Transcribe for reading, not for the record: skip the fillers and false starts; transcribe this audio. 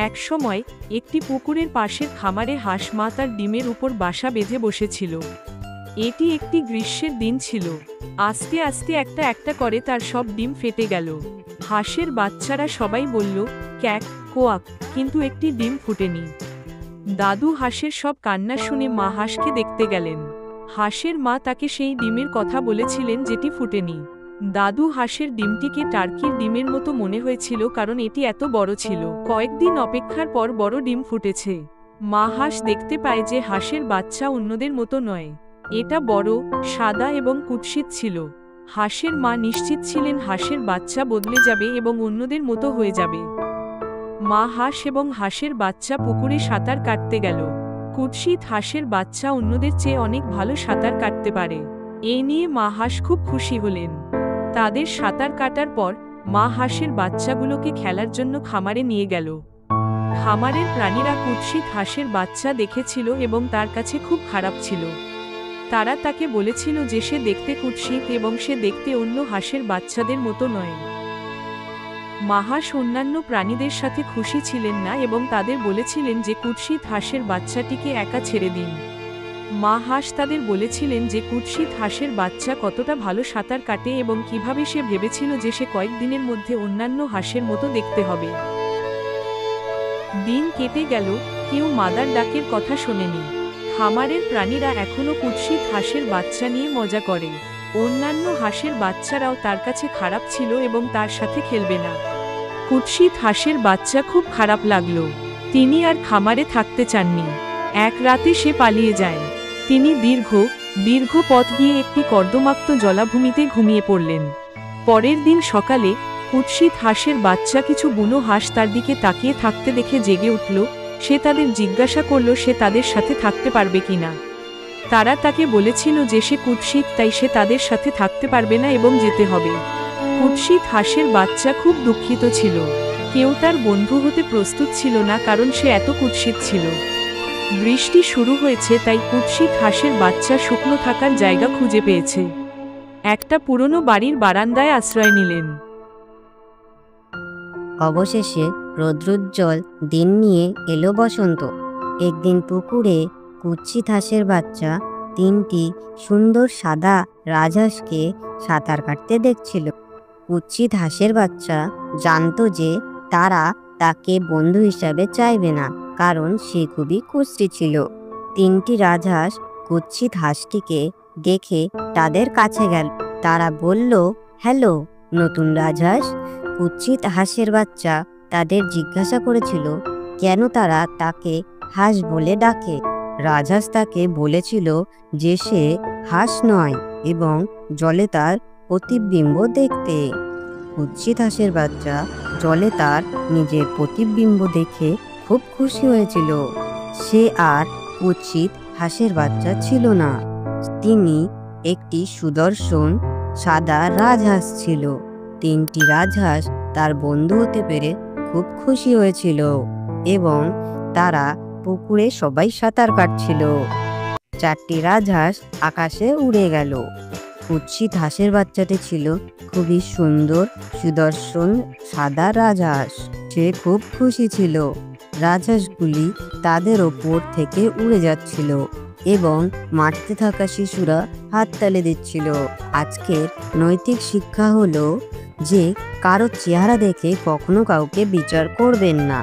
এক সময় একটি পুকুরের পাশের খামারে হাঁস মা তার ডিমের উপর বাসা বেঁধে বসেছিল। এটি একটি গ্রীষ্মের দিন ছিল। আস্তে আস্তে একটা একটা করে তার সব ডিম ফেটে গেল। হাঁসের বাচ্চারা সবাই বলল, ক্যাক কোয়াক, কিন্তু একটি ডিম ফুটেনি। দাদু হাঁসের সব কান্না শুনে মা হাঁসকে দেখতে গেলেন। হাঁসের মা তাকে সেই ডিমের কথা বলেছিলেন যেটি ফুটেনি। দাদু হাঁসের ডিমটিকে টার্কির ডিমের মতো মনে হয়েছিল, কারণ এটি এত বড় ছিল। কয়েকদিন অপেক্ষার পর বড় ডিম ফুটেছে। মা হাঁস দেখতে পায় যে হাঁসের বাচ্চা অন্যদের মতো নয়। এটা বড়, সাদা এবং কুৎসিত ছিল। হাঁসের মা নিশ্চিত ছিলেন হাঁসের বাচ্চা বদলে যাবে এবং অন্যদের মতো হয়ে যাবে। মা হাঁস এবং হাঁসের বাচ্চা পুকুরে সাঁতার কাটতে গেল। কুৎসিত হাঁসের বাচ্চা অন্যদের চেয়ে অনেক ভালো সাঁতার কাটতে পারে। এই নিয়ে মা হাঁস খুব খুশি হলেন। তাদের সাঁতার কাটার পর মা হাঁসের বাচ্চাগুলোকে খেলার জন্য খামারে নিয়ে গেল। খামারের প্রাণীরা কুৎসিত হাঁসের বাচ্চা দেখেছিল এবং তার কাছে খুব খারাপ ছিল। তারা তাকে বলেছিল যে সে দেখতে কুৎসিত এবং সে দেখতে অন্য হাঁসের বাচ্চাদের মতো নয়। মা হাঁস অন্যান্য প্রাণীদের সাথে খুশি ছিলেন না এবং তাদের বলেছিলেন যে কুৎসিত হাঁসের বাচ্চাটিকে একা ছেড়ে দিন। মা হাঁস তাদের বলেছিলেন যে কুৎসিত হাঁসের বাচ্চা কতটা ভালো সাঁতার কাটে এবং কিভাবে সে ভেবেছিল যে সে কয়েকদিনের মধ্যে অন্যান্য হাঁসের মতো দেখতে হবে। দিন কেটে গেল, কেউ মাদার ডাকের কথা শোনেনি। খামারের প্রাণীরা এখনও কুৎসিত হাঁসের বাচ্চা নিয়ে মজা করে। অন্যান্য হাঁসের বাচ্চারাও তার কাছে খারাপ ছিল এবং তার সাথে খেলবে না। কুৎসিত হাঁসের বাচ্চা খুব খারাপ লাগলো। তিনি আর খামারে থাকতে চাননি। এক রাতে সে পালিয়ে যায়। তিনি দীর্ঘ পথ গিয়ে একটি কর্দমাক্ত জলাভূমিতে ঘুমিয়ে পড়লেন। পরের দিন সকালে কুৎসিত হাঁসের বাচ্চা কিছু বুনো হাঁস তার দিকে তাকিয়ে থাকতে দেখে জেগে উঠল। সে তাদের জিজ্ঞাসা করল সে তাদের সাথে থাকতে পারবে কিনা। তারা তাকে বলেছিল যে সে কুৎসিত, তাই সে তাদের সাথে থাকতে পারবে না এবং যেতে হবে। কুৎসিত হাঁসের বাচ্চা খুব দুঃখিত ছিল। কেউ তার বন্ধু হতে প্রস্তুত ছিল না, কারণ সে এত কুৎসিত ছিল। বৃষ্টি শুরু হয়েছে, তাই কুৎসিত হাঁসের বাচ্চা শুকনো থাকার জায়গা খুঁজে পেয়েছে। একটা পুরনো বাড়ির বারান্দায় আশ্রয় নিলেন। অবশেষে রৌদ্রোজ্জ্বল দিন নিয়ে এলো বসন্ত। একদিন পুকুরে কুৎসিত হাঁসের বাচ্চা তিনটি সুন্দর সাদা রাজহাঁসকে সাঁতার কাটতে দেখছিল। কুৎসিত হাঁসের বাচ্চা জানতো যে তারা তাকে বন্ধু হিসাবে চাইবে না, কারণ সে খুবই কুৎসিত ছিল। তিনটি রাজহাঁস কুৎসিত হাঁসটিকে দেখে তাদের কাছে গেল। তারা বলল, হ্যালো নতুন রাজহাঁস। কুৎসিত হাঁসের বাচ্চা তাদের জিজ্ঞাসা করেছিল কেন তারা তাকে হাঁস বলে ডাকে। রাজহাঁস তাকে বলেছিল যে সে হাঁস নয় এবং জলে তার প্রতিবিম্ব দেখতে। কুৎসিত হাঁসের বাচ্চা জলে তার নিজের প্রতিবিম্ব দেখে খুব খুশি হয়েছিল। সে আর কুৎসিত হাঁসের বাচ্চা ছিল না, তিনি একটি সুদর্শন সাদা রাজহাঁস ছিল। তিনটি রাজহাঁস তার বন্ধু হতে পেরে খুব খুশি হয়েছিল এবং তারা পুকুরে সবাই সাঁতার কাটছিল। চারটি রাজহাঁস আকাশে উড়ে গেল। কুৎসিত হাঁসের বাচ্চাটি ছিল খুবই সুন্দর সুদর্শন সাদা রাজহাঁস। সে খুব খুশি ছিল। রাজহাঁসগুলি তাদের ওপর থেকে উড়ে যাচ্ছিল এবং মাঠে থাকা শিশুরা হাততালি দিচ্ছিল। আজকের নৈতিক শিক্ষা হলো যে কারো চেহারা দেখে কখনো কাউকে বিচার করবেন না।